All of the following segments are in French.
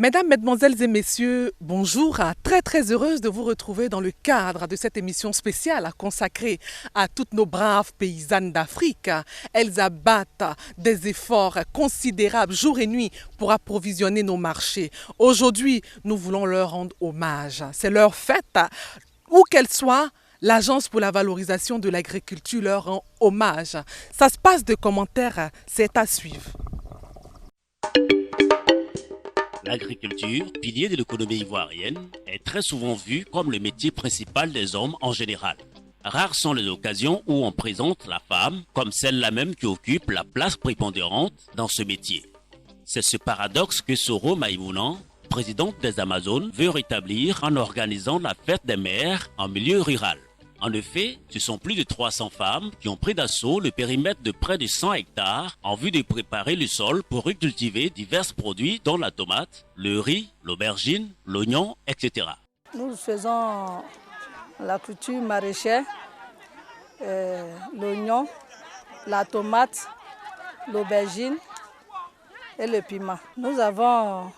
Mesdames, Mesdemoiselles et Messieurs, bonjour. Très heureuse de vous retrouver dans le cadre de cette émission spéciale consacrée à toutes nos braves paysannes d'Afrique. Elles abattent des efforts considérables jour et nuit pour approvisionner nos marchés. Aujourd'hui, nous voulons leur rendre hommage. C'est leur fête. Où qu'elles soient, l'Agence pour la valorisation de l'agriculture leur rend hommage. Ça se passe de commentaires, c'est à suivre. L'agriculture, pilier de l'économie ivoirienne, est très souvent vue comme le métier principal des hommes en général. Rares sont les occasions où on présente la femme comme celle-là même qui occupe la place prépondérante dans ce métier. C'est ce paradoxe que Soro Maïmouna, présidente des Amazones, veut rétablir en organisant la fête des mères en milieu rural. En effet, ce sont plus de 300 femmes qui ont pris d'assaut le périmètre de près de 100 hectares en vue de préparer le sol pour y cultiver divers produits dont la tomate, le riz, l'aubergine, l'oignon, etc. Nous faisons la culture maraîchère, l'oignon, la tomate, l'aubergine et le piment. Nous avons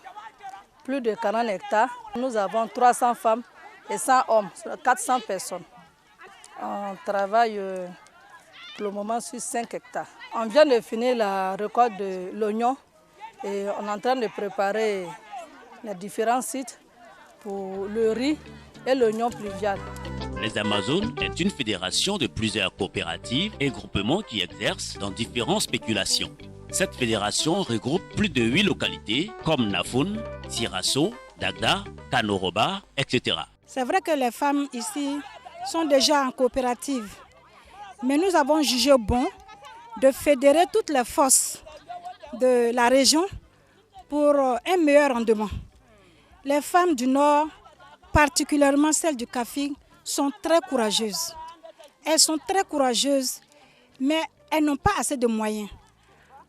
plus de 40 hectares. Nous avons 300 femmes et 100 hommes, 400 personnes. On travaille pour le moment sur 5 hectares. On vient de finir la récolte de l'oignon et on est en train de préparer les différents sites pour le riz et l'oignon pluvial. Les Amazones est une fédération de plusieurs coopératives et groupements qui exercent dans différentes spéculations. Cette fédération regroupe plus de 8 localités comme Nafoun, Sirasso, Dagda, Kanoroba, etc. C'est vrai que les femmes ici sont déjà en coopérative, mais nous avons jugé bon de fédérer toutes les forces de la région pour un meilleur rendement. Les femmes du Nord, particulièrement celles du Kafing, sont très courageuses. Elles sont très courageuses, mais elles n'ont pas assez de moyens.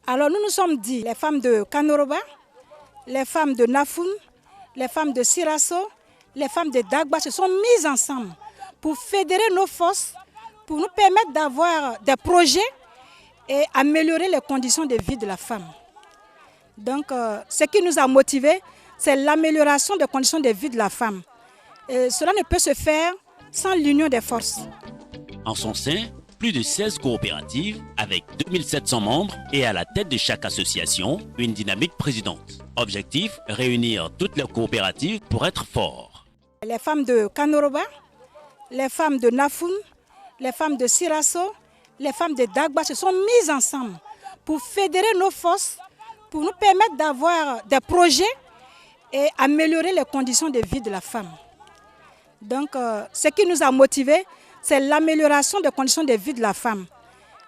Alors nous nous sommes dit, les femmes de Kanoroba, les femmes de Nafoun, les femmes de Sirasso, les femmes de Dagba se sont mises ensemble pour fédérer nos forces, pour nous permettre d'avoir des projets et améliorer les conditions de vie de la femme. Donc, ce qui nous a motivés, c'est l'amélioration des conditions de vie de la femme. Et cela ne peut se faire sans l'union des forces. En son sein, plus de 16 coopératives avec 2700 membres et à la tête de chaque association, une dynamique présidente. Objectif, réunir toutes les coopératives pour être forts. Les femmes de Kanoroba, les femmes de Nafoun, les femmes de Sirasso, les femmes de Dagba se sont mises ensemble pour fédérer nos forces, pour nous permettre d'avoir des projets et améliorer les conditions de vie de la femme. Donc, ce qui nous a motivés, c'est l'amélioration des conditions de vie de la femme.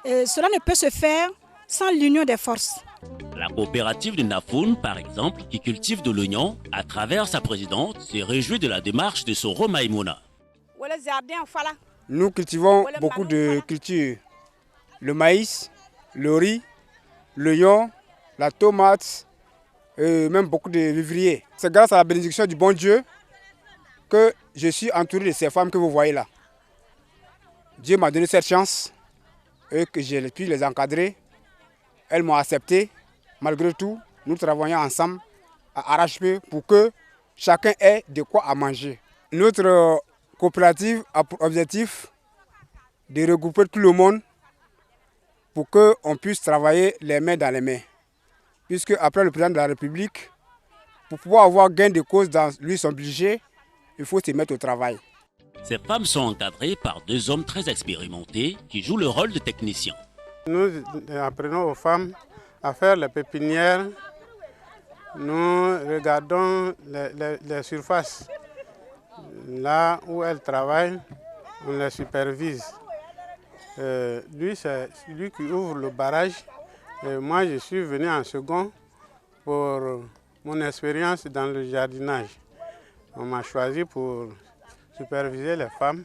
Et cela ne peut se faire sans l'union des forces. La coopérative de Nafoun, par exemple, qui cultive de l'oignon, à travers sa présidente, se réjouit de la démarche de Soro Maïmouna. Nous cultivons beaucoup de cultures. Le maïs, le riz, l'oignon, la tomate, et même beaucoup de vivriers. C'est grâce à la bénédiction du bon Dieu que je suis entouré de ces femmes que vous voyez là. Dieu m'a donné cette chance et que j'ai pu les encadrer. Elles m'ont accepté. Malgré tout, nous travaillons ensemble à arrache-pied pour que chacun ait de quoi à manger. Notre coopérative a pour objectif de regrouper tout le monde pour qu'on puisse travailler les mains dans les mains. Puisque après le président de la République, pour pouvoir avoir gain de cause dans lui son budget, il faut se mettre au travail. Ces femmes sont encadrées par 2 hommes très expérimentés qui jouent le rôle de techniciens. Nous apprenons aux femmes à faire les pépinières. Nous regardons les surfaces. Là où elles travaillent, on les supervise. Lui, c'est lui qui ouvre le barrage. Et moi, je suis venu en second pour mon expérience dans le jardinage. On m'a choisi pour superviser les femmes.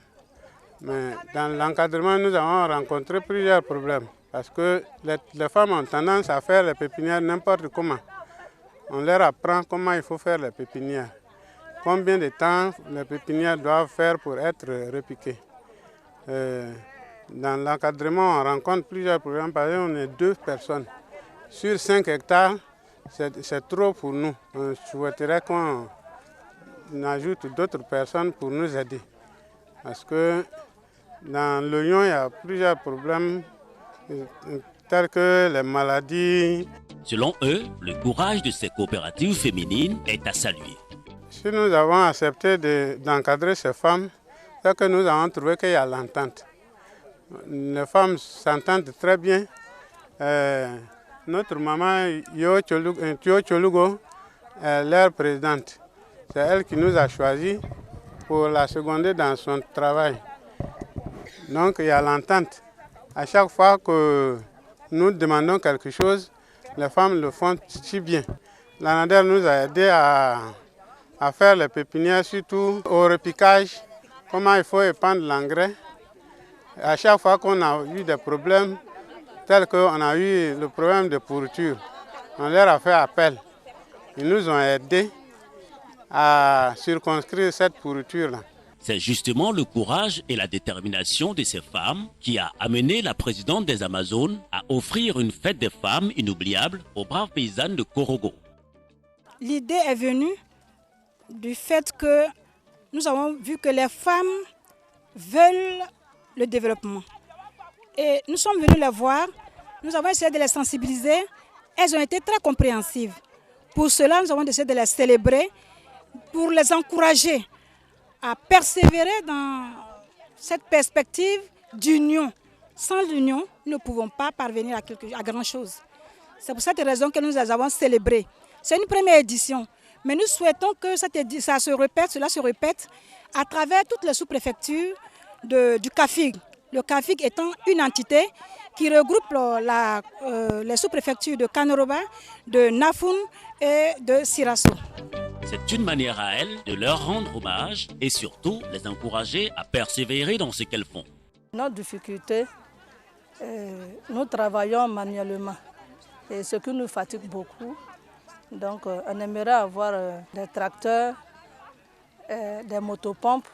Mais dans l'encadrement, nous avons rencontré plusieurs problèmes. Parce que les femmes ont tendance à faire les pépinières n'importe comment. On leur apprend comment il faut faire les pépinières. Combien de temps les pépinières doivent faire pour être repiquées. Dans l'encadrement, on rencontre plusieurs problèmes. Par exemple, on est 2 personnes. Sur 5 hectares, c'est trop pour nous. On souhaiterait qu'on ajoute d'autres personnes pour nous aider. Parce que dans l'oignon, il y a plusieurs problèmes tels que les maladies. Selon eux, le courage de ces coopératives féminines est à saluer. Si nous avons accepté d'encadrer ces femmes, c'est que nous avons trouvé qu'il y a l'entente. Les femmes s'entendent très bien. Notre maman Yo Cholugo est leur présidente. C'est elle qui nous a choisis pour la seconder dans son travail. Donc il y a l'entente. À chaque fois que nous demandons quelque chose, les femmes le font si bien. L'ANADER nous a aidé à faire les pépinières, surtout au repiquage, comment il faut épandre l'engrais. À chaque fois qu'on a eu des problèmes, tels qu'on a eu le problème de pourriture, on leur a fait appel. Ils nous ont aidés à circonscrire cette pourriture-là. C'est justement le courage et la détermination de ces femmes qui a amené la présidente des Amazones à offrir une fête des femmes inoubliable aux braves paysannes de Korogo. L'idée est venue du fait que nous avons vu que les femmes veulent le développement. Et nous sommes venus les voir, nous avons essayé de les sensibiliser, elles ont été très compréhensives. Pour cela, nous avons essayé de les célébrer, pour les encourager à persévérer dans cette perspective d'union. Sans l'union, nous ne pouvons pas parvenir à grand chose. C'est pour cette raison que nous les avons célébrés. C'est une première édition, mais nous souhaitons que cela se répète à travers toutes les sous-préfectures du CAFIG. Le CAFIG étant une entité qui regroupe les sous-préfectures de Kanoroba, de Nafoun et de Sirasso. C'est une manière à elles de leur rendre hommage et surtout les encourager à persévérer dans ce qu'elles font. Notre difficulté, nous travaillons manuellement et ce qui nous fatigue beaucoup. Donc on aimerait avoir des tracteurs, des motopompes,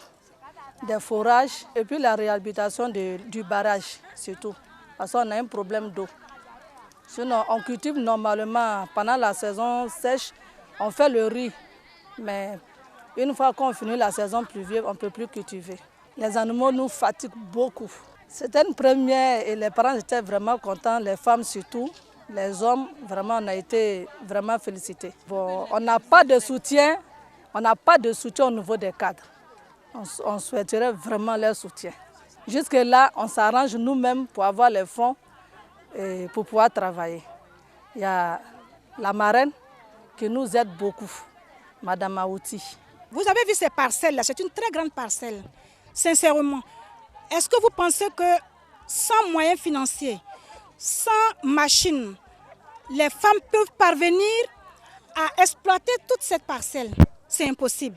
des forages et puis la réhabilitation du barrage surtout. Parce qu'on a un problème d'eau. Sinon on cultive normalement pendant la saison sèche, on fait le riz. Mais une fois qu'on finit la saison pluvieuse, on ne peut plus cultiver. Les animaux nous fatiguent beaucoup. C'était une première et les parents étaient vraiment contents, les femmes surtout. Les hommes, vraiment, on a été vraiment félicités. Bon, on n'a pas de soutien, au niveau des cadres. On souhaiterait vraiment leur soutien. Jusque-là, on s'arrange nous-mêmes pour avoir les fonds et pour pouvoir travailler. Il y a la marraine qui nous aide beaucoup. Madame Aouti. Vous avez vu ces parcelles-là, c'est une très grande parcelle. Sincèrement, est-ce que vous pensez que sans moyens financiers, sans machines, les femmes peuvent parvenir à exploiter toute cette parcelle? C'est impossible.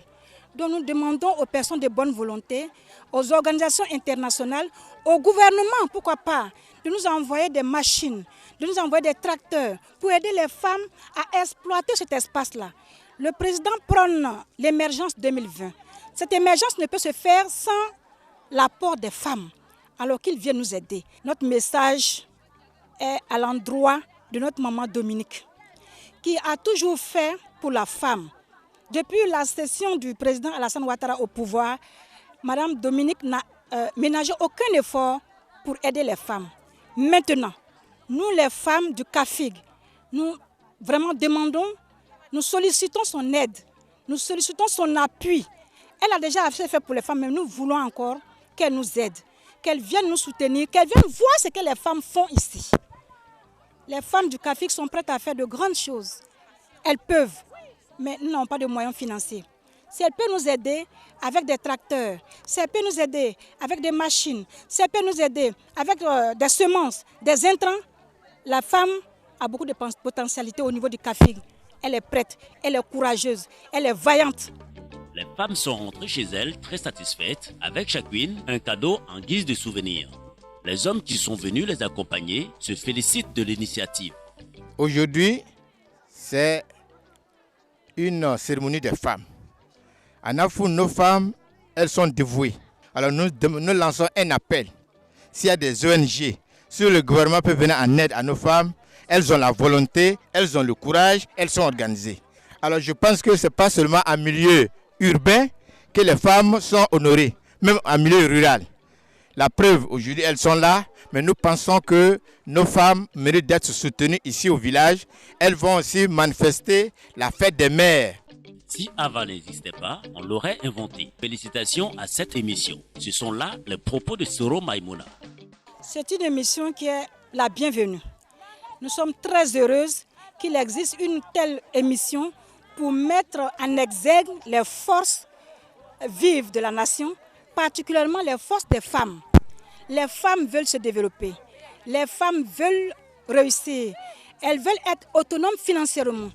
Donc nous demandons aux personnes de bonne volonté, aux organisations internationales, au gouvernement, pourquoi pas, de nous envoyer des machines, de nous envoyer des tracteurs pour aider les femmes à exploiter cet espace-là. Le président prône l'émergence 2020. Cette émergence ne peut se faire sans l'apport des femmes, alors qu'ils viennent nous aider. Notre message est à l'endroit de notre maman Dominique, qui a toujours fait pour la femme. Depuis la cession du président Alassane Ouattara au pouvoir, Madame Dominique n'a ménagé aucun effort pour aider les femmes. Maintenant, nous les femmes du CAFIG, nous vraiment demandons, nous sollicitons son aide, nous sollicitons son appui. Elle a déjà assez fait pour les femmes, mais nous voulons encore qu'elle nous aide, qu'elle vienne nous soutenir, qu'elle vienne voir ce que les femmes font ici. Les femmes du CAFIG sont prêtes à faire de grandes choses. Elles peuvent, mais nous n'avons pas de moyens financiers. Si elle peut nous aider avec des tracteurs, si elle peut nous aider avec des machines, si elle peut nous aider avec des semences, des intrants, la femme a beaucoup de potentialités au niveau du CAFIG. Elle est prête, elle est courageuse, elle est vaillante. Les femmes sont rentrées chez elles très satisfaites, avec chacune un cadeau en guise de souvenir. Les hommes qui sont venus les accompagner se félicitent de l'initiative. Aujourd'hui, c'est une cérémonie des femmes. À Nafoun, nos femmes, elles sont dévouées. Alors nous lançons un appel. S'il y a des ONG, si le gouvernement peut venir en aide à nos femmes, elles ont la volonté, elles ont le courage, elles sont organisées. Alors je pense que ce n'est pas seulement en milieu urbain que les femmes sont honorées, même en milieu rural. La preuve, aujourd'hui, elles sont là, mais nous pensons que nos femmes méritent d'être soutenues ici au village. Elles vont aussi manifester la fête des mères. Si Ava n'existait pas, on l'aurait inventé. Félicitations à cette émission. Ce sont là les propos de Soro Maïmouna. C'est une émission qui est la bienvenue. Nous sommes très heureuses qu'il existe une telle émission pour mettre en exergue les forces vives de la nation, particulièrement les forces des femmes. Les femmes veulent se développer, les femmes veulent réussir, elles veulent être autonomes financièrement.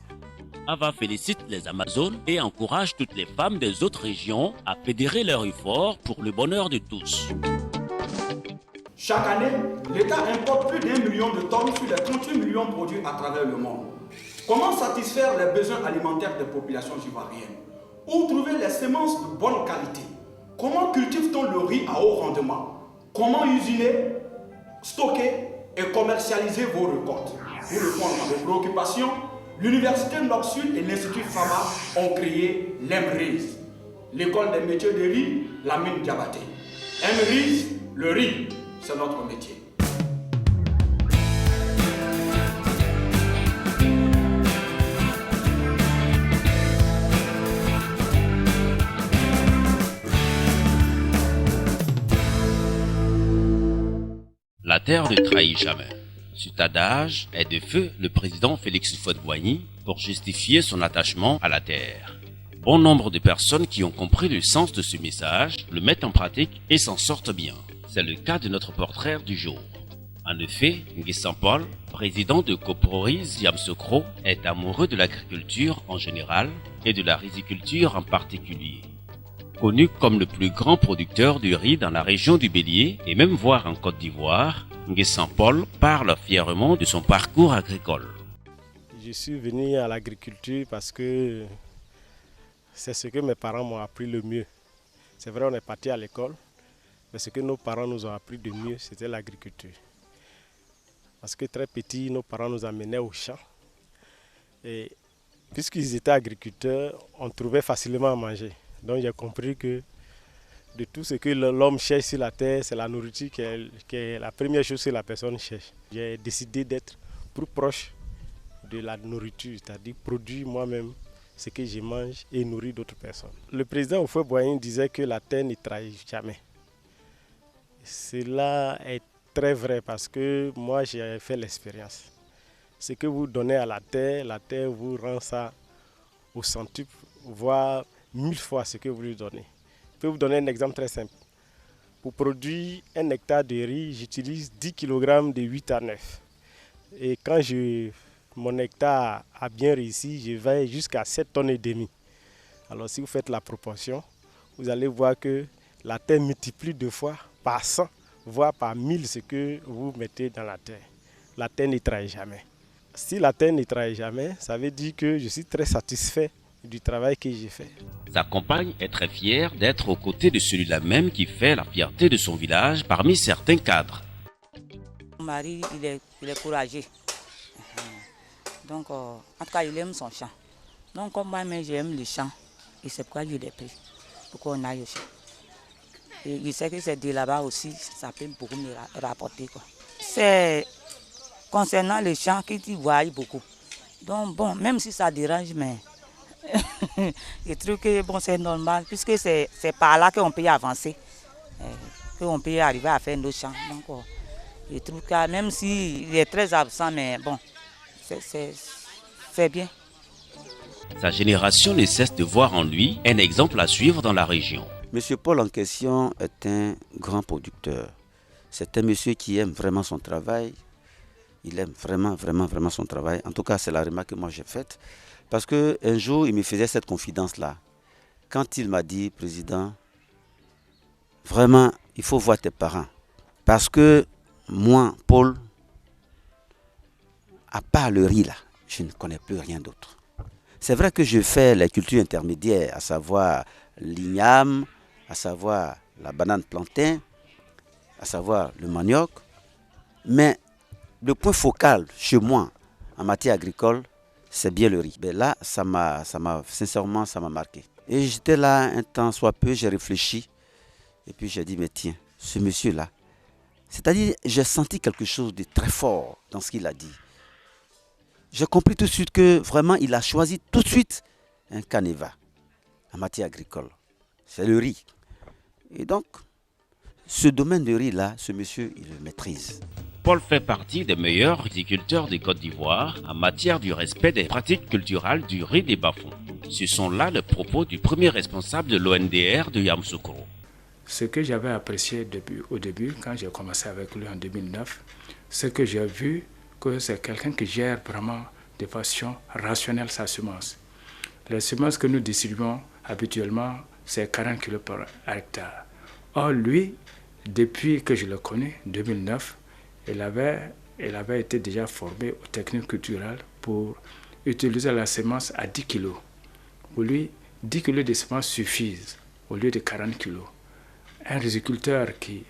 Ava félicite les Amazones et encourage toutes les femmes des autres régions à fédérer leurs efforts pour le bonheur de tous. Chaque année, l'État importe plus d'1 million de tonnes sur les 38 millions produits à travers le monde. Comment satisfaire les besoins alimentaires des populations ivoiriennes? Où trouver les semences de bonne qualité? Comment cultive-t-on le riz à haut rendement? Comment usiner, stocker et commercialiser vos récoltes? Pour répondre à vos préoccupations, l'Université Nord-Sud et l'Institut Fama ont créé l'EMRIS, l'école des métiers de riz, la mine Diabaté. EMRIS, le riz, c'est notre métier. La terre ne trahit jamais. Cet adage est de feu le président Félix Houphouët-Boigny pour justifier son attachement à la terre. Bon nombre de personnes qui ont compris le sens de ce message le mettent en pratique et s'en sortent bien. C'est le cas de notre portrait du jour. En effet, Nguy Saint-Paul, président de Coproris Yamsokro, est amoureux de l'agriculture en général et de la riziculture en particulier. Connu comme le plus grand producteur de riz dans la région du Bélier et même voire en Côte d'Ivoire, Nguy Saint-Paul parle fièrement de son parcours agricole. Je suis venu à l'agriculture parce que c'est ce que mes parents m'ont appris le mieux. C'est vrai, on est parti à l'école, mais ce que nos parents nous ont appris de mieux, c'était l'agriculture. Parce que très petits, nos parents nous amenaient au champ. Et puisqu'ils étaient agriculteurs, on trouvait facilement à manger. Donc j'ai compris que de tout ce que l'homme cherche sur la terre, c'est la nourriture qui est la première chose que la personne cherche. J'ai décidé d'être plus proche de la nourriture, c'est-à-dire produire moi-même ce que je mange et nourrir d'autres personnes. Le président Houphouët-Boigny disait que la terre ne trahit jamais. Cela est très vrai parce que moi j'ai fait l'expérience. Ce que vous donnez à la terre vous rend ça au centuple, voire 1000 fois ce que vous lui donnez. Je peux vous donner un exemple très simple. Pour produire 1 hectare de riz, j'utilise 10 kg de 8 à 9. Et quand mon hectare a bien réussi, je vais jusqu'à 7 tonnes et demie. Alors si vous faites la proportion, vous allez voir que la terre multiplie 2 fois par 100, voire par 1000 ce que vous mettez dans la terre. La terre ne trahit jamais. Si la terre ne trahit jamais, ça veut dire que je suis très satisfait du travail que j'ai fait. Sa compagne est très fière d'être aux côtés de celui-là même qui fait la fierté de son village parmi certains cadres. Mon mari, il est courageux. Donc, en tout cas, il aime son champ. Donc, comme moi-même, j'aime le champ. Et c'est pourquoi je l'ai pris, pour qu'on aille au champ. Et il sait que c'est de là-bas aussi, ça peut beaucoup me rapporter, quoi. C'est concernant le champ qu'il voit beaucoup. Donc, bon, même si ça dérange, mais je trouve que bon, c'est normal, puisque c'est par là qu'on peut avancer, qu'on peut arriver à faire nos champs. Donc, je trouve que même s'il est très absent, mais bon, c'est bien. Sa génération ne cesse de voir en lui un exemple à suivre dans la région. Monsieur Paul en question est un grand producteur. C'est un monsieur qui aime vraiment son travail. Il aime vraiment son travail. En tout cas, c'est la remarque que moi j'ai faite. Parce qu'un jour, il me faisait cette confidence-là. Quand il m'a dit, président, vraiment, il faut voir tes parents. Parce que moi, Paul, à part le riz, là, je ne connais plus rien d'autre. C'est vrai que je fais les cultures intermédiaires, à savoir l'igname, à savoir la banane plantain, à savoir le manioc. Mais le point focal chez moi en matière agricole, c'est bien le riz. Mais là, sincèrement, ça m'a marqué. Et j'étais là un temps soit peu, j'ai réfléchi. Et puis j'ai dit, mais tiens, ce monsieur-là, c'est-à-dire, j'ai senti quelque chose de très fort dans ce qu'il a dit. J'ai compris tout de suite que vraiment, il a choisi tout de suite un canevas en matière agricole. C'est le riz. Et donc, ce domaine de riz-là, ce monsieur, il le maîtrise. Paul fait partie des meilleurs agriculteurs de Côte d'Ivoire en matière du respect des pratiques culturelles du riz des bas-fonds. Ce sont là les propos du premier responsable de l'ONDR de Yamoussoukro. Ce que j'avais apprécié au début, quand j'ai commencé avec lui en 2009, c'est que j'ai vu que c'est quelqu'un qui gère vraiment de façon rationnelle sa semence. Les semences que nous distribuons habituellement, c'est 40 kg par hectare. Or, lui, depuis que je le connais, 2009, il avait été déjà formé aux techniques culturelles pour utiliser la semence à 10 kg. Pour lui, 10 kg de semence suffisent au lieu de 40 kg. Un riziculteur qui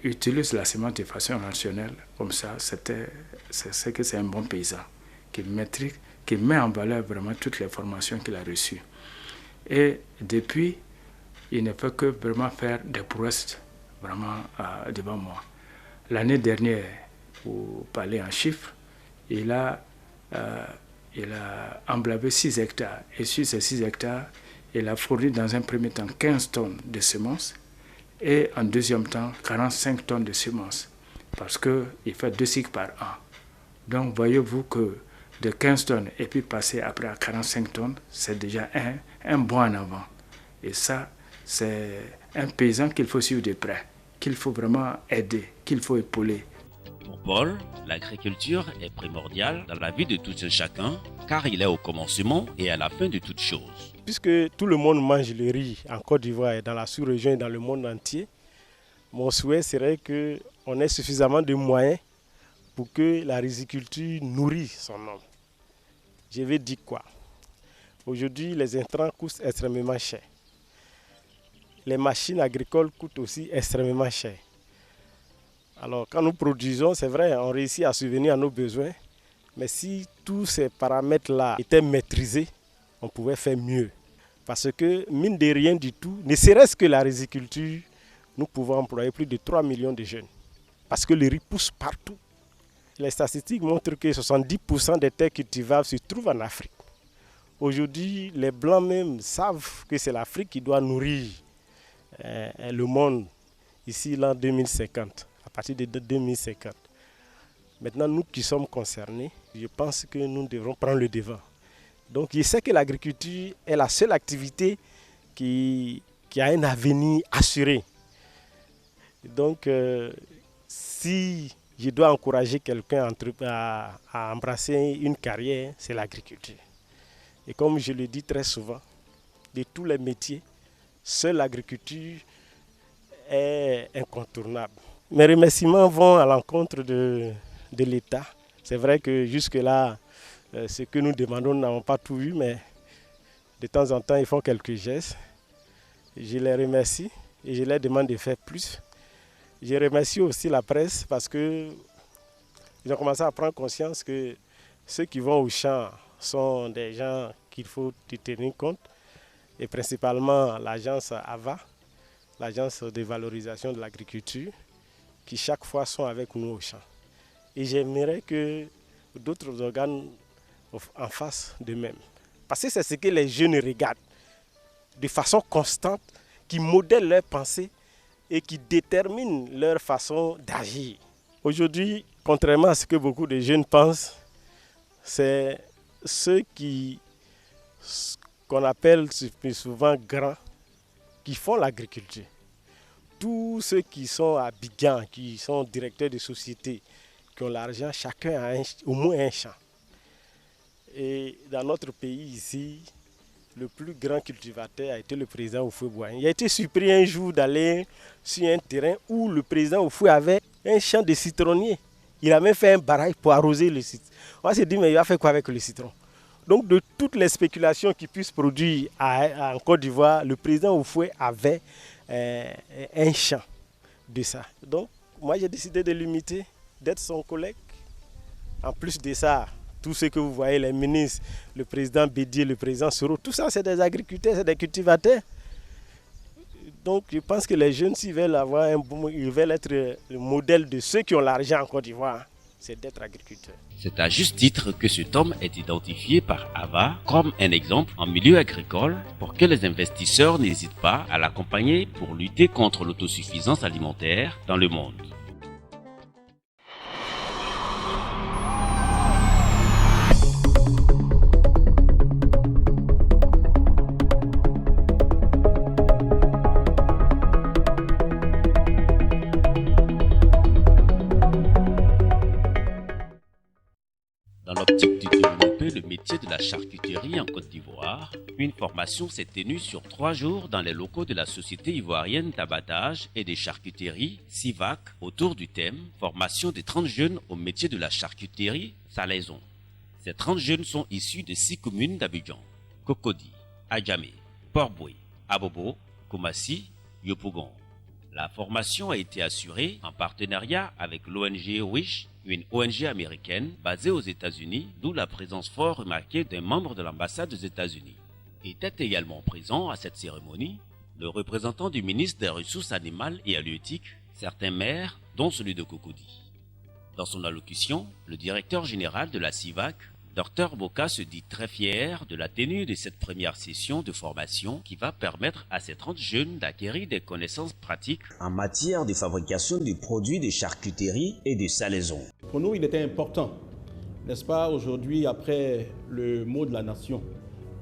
utilise la semence de façon rationnelle, comme ça, c'est que c'est un bon paysan, qui met en valeur vraiment toutes les formations qu'il a reçues. Et depuis, il ne peut que vraiment faire des prouesses vraiment devant moi. L'année dernière, pour parler en chiffres, il a emblavé 6 hectares. Et sur ces 6 hectares, il a fourni dans un premier temps 15 tonnes de semences et en deuxième temps 45 tonnes de semences parce qu'il fait 2 cycles par an. Donc voyez-vous que de 15 tonnes et puis passer après à 45 tonnes, c'est déjà un bond en avant. Et ça, c'est un paysan qu'il faut suivre de près, qu'il faut vraiment aider, qu'il faut épauler. Pour Paul, l'agriculture est primordiale dans la vie de tout un chacun car il est au commencement et à la fin de toute chose. Puisque tout le monde mange le riz en Côte d'Ivoire et dans la sous-région et dans le monde entier, mon souhait serait qu'on ait suffisamment de moyens pour que la riziculture nourrisse son homme. Je vais dire quoi? Aujourd'hui, les intrants coûtent extrêmement cher. Les machines agricoles coûtent aussi extrêmement cher. Alors, quand nous produisons, c'est vrai, on réussit à subvenir à nos besoins, mais si tous ces paramètres-là étaient maîtrisés, on pouvait faire mieux. Parce que, mine de rien du tout, ne serait-ce que la riziculture, nous pouvons employer plus de 3 millions de jeunes. Parce que le riz pousse partout. Les statistiques montrent que 70% des terres cultivables se trouvent en Afrique. Aujourd'hui, les Blancs même savent que c'est l'Afrique qui doit nourrir le monde ici, l'an 2050, à partir de 2050. Maintenant, nous qui sommes concernés, je pense que nous devrons prendre le devant. Donc, je sais que l'agriculture est la seule activité qui a un avenir assuré. Donc, si je dois encourager quelqu'un à embrasser une carrière, c'est l'agriculture. Et comme je le dis très souvent, de tous les métiers, seule l'agriculture est incontournable. Mes remerciements vont à l'encontre de l'État. C'est vrai que jusque-là, ce que nous demandons, nous n'avons pas tout eu, mais de temps en temps, ils font quelques gestes. Je les remercie et je leur demande de faire plus. Je remercie aussi la presse parce qu'ils ont commencé à prendre conscience que ceux qui vont au champ sont des gens qu'il faut tenir compte, et principalement l'agence AVA, l'agence de valorisation de l'agriculture, qui chaque fois sont avec nous au champ. Et j'aimerais que d'autres organes en fassent de même. Parce que c'est ce que les jeunes regardent de façon constante, qui modèlent leur pensée et qui déterminent leur façon d'agir. Aujourd'hui, contrairement à ce que beaucoup de jeunes pensent, c'est ceux qu'on appelle plus souvent grands qui font l'agriculture. Tous ceux qui sont Abidjan, qui sont directeurs de sociétés, qui ont l'argent, chacun a au moins un champ. Et dans notre pays ici, le plus grand cultivateur a été le président Houphouët-Boigny. Il a été surpris un jour d'aller sur un terrain où le président Houphouët avait un champ de citronniers. Il a même fait un barrage pour arroser le citron. On s'est dit, mais il va faire quoi avec le citron? Donc, de toutes les spéculations qui puissent produire en Côte d'Ivoire, le président Houphouët avait un champ de ça. Donc, moi j'ai décidé de l'imiter, d'être son collègue. En plus de ça, tout ce que vous voyez, les ministres, le président Bédier, le président Soro, tout ça c'est des agriculteurs, c'est des cultivateurs. Donc je pense que les jeunes, s'ils veulent avoir ils veulent être le modèle de ceux qui ont l'argent en Côte d'Ivoire, c'est d'être agriculteur. C'est à juste titre que cet homme est identifié par Ava comme un exemple en milieu agricole pour que les investisseurs n'hésitent pas à l'accompagner pour lutter contre l'autosuffisance alimentaire dans le monde. Dans l'optique de développer le métier de la charcuterie en Côte d'Ivoire, une formation s'est tenue sur 3 jours dans les locaux de la Société ivoirienne d'abattage et de charcuterie, SIVAC, autour du thème « Formation des 30 jeunes au métier de la charcuterie, salaison ». Ces 30 jeunes sont issus de 6 communes d'Abidjan, Cocody, Adjamé, Port-Boué, Abobo, Koumassi, Yopougon. La formation a été assurée en partenariat avec l'ONG WISH, une ONG américaine basée aux États-Unis, d'où la présence fort remarquée d'un membre de l'ambassade des États-Unis. Était également présent à cette cérémonie le représentant du ministre des Ressources animales et halieutiques, certains maires, dont celui de Cocody. Dans son allocution, le directeur général de la SIVAC, Dr Boka, se dit très fier de la tenue de cette première session de formation qui va permettre à ces 30 jeunes d'acquérir des connaissances pratiques en matière de fabrication de produits de charcuterie et de salaison. Pour nous, il était important, n'est-ce pas, aujourd'hui, après le mot de la nation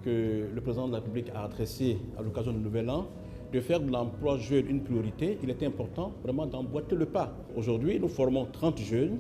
que le président de la République a adressé à l'occasion du Nouvel An, de faire de l'emploi jeune une priorité, il était important vraiment d'emboîter le pas. Aujourd'hui, nous formons 30 jeunes.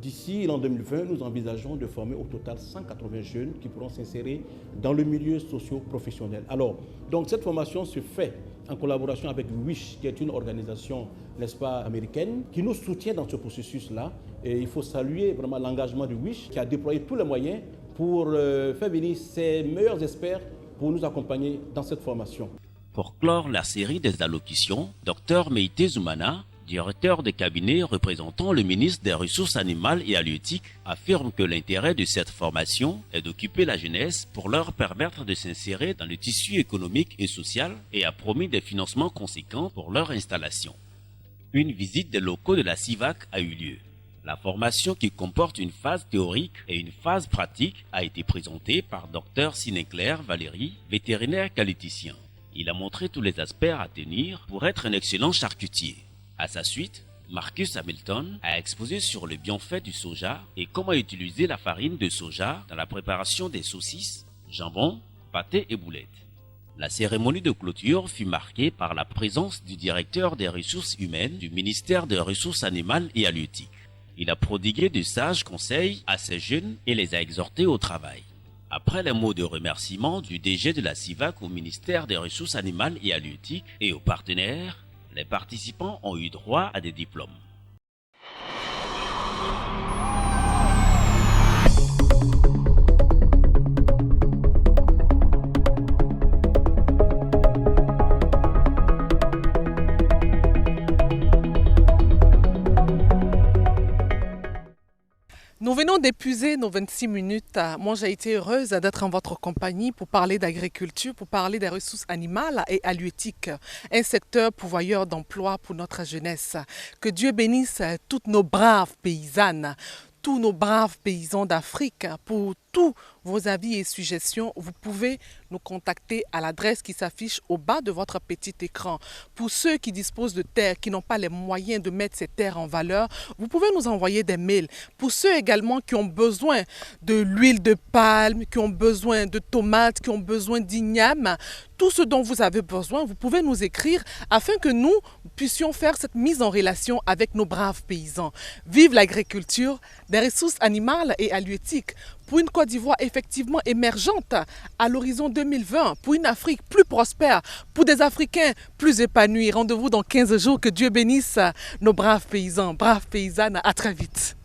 D'ici l'an 2020, nous envisageons de former au total 180 jeunes qui pourront s'insérer dans le milieu socio-professionnel. Alors, donc cette formation se fait en collaboration avec WISH, qui est une organisation, n'est-ce pas, américaine, qui nous soutient dans ce processus-là. Et il faut saluer vraiment l'engagement du WISH, qui a déployé tous les moyens pour faire venir ses meilleurs experts pour nous accompagner dans cette formation. Pour clore la série des allocutions, Dr Meïté Zoumana, directeur de cabinet représentant le ministre des Ressources animales et halieutiques, affirme que l'intérêt de cette formation est d'occuper la jeunesse pour leur permettre de s'insérer dans le tissu économique et social et a promis des financements conséquents pour leur installation. Une visite des locaux de la SIVAC a eu lieu. La formation, qui comporte une phase théorique et une phase pratique, a été présentée par Dr Sinéclair Valérie, vétérinaire qualiticien. Il a montré tous les aspects à tenir pour être un excellent charcutier. À sa suite, Marcus Hamilton a exposé sur le bienfait du soja et comment utiliser la farine de soja dans la préparation des saucisses, jambon, pâtés et boulettes. La cérémonie de clôture fut marquée par la présence du directeur des ressources humaines du ministère des Ressources animales et halieutiques. Il a prodigué de sages conseils à ces jeunes et les a exhortés au travail. Après les mots de remerciement du DG de la SIVAC au ministère des Ressources animales et halieutiques et aux partenaires, les participants ont eu droit à des diplômes. Nous venons d'épuiser nos 26 minutes. Moi, j'ai été heureuse d'être en votre compagnie pour parler d'agriculture, pour parler des ressources animales et halieutiques, un secteur pourvoyeur d'emplois pour notre jeunesse. Que Dieu bénisse toutes nos braves paysannes, tous nos braves paysans d'Afrique. Pour tous vos avis et suggestions, vous pouvez nous contacter à l'adresse qui s'affiche au bas de votre petit écran. Pour ceux qui disposent de terres, qui n'ont pas les moyens de mettre ces terres en valeur, vous pouvez nous envoyer des mails. Pour ceux également qui ont besoin de l'huile de palme, qui ont besoin de tomates, qui ont besoin d'igname, tout ce dont vous avez besoin, vous pouvez nous écrire afin que nous puissions faire cette mise en relation avec nos braves paysans. Vive l'agriculture, des ressources animales et halieutiques pour une Côte d'Ivoire effectivement émergente à l'horizon 2020, pour une Afrique plus prospère, pour des Africains plus épanouis. Rendez-vous dans 15 jours. Que Dieu bénisse nos braves paysans, braves paysannes. À très vite.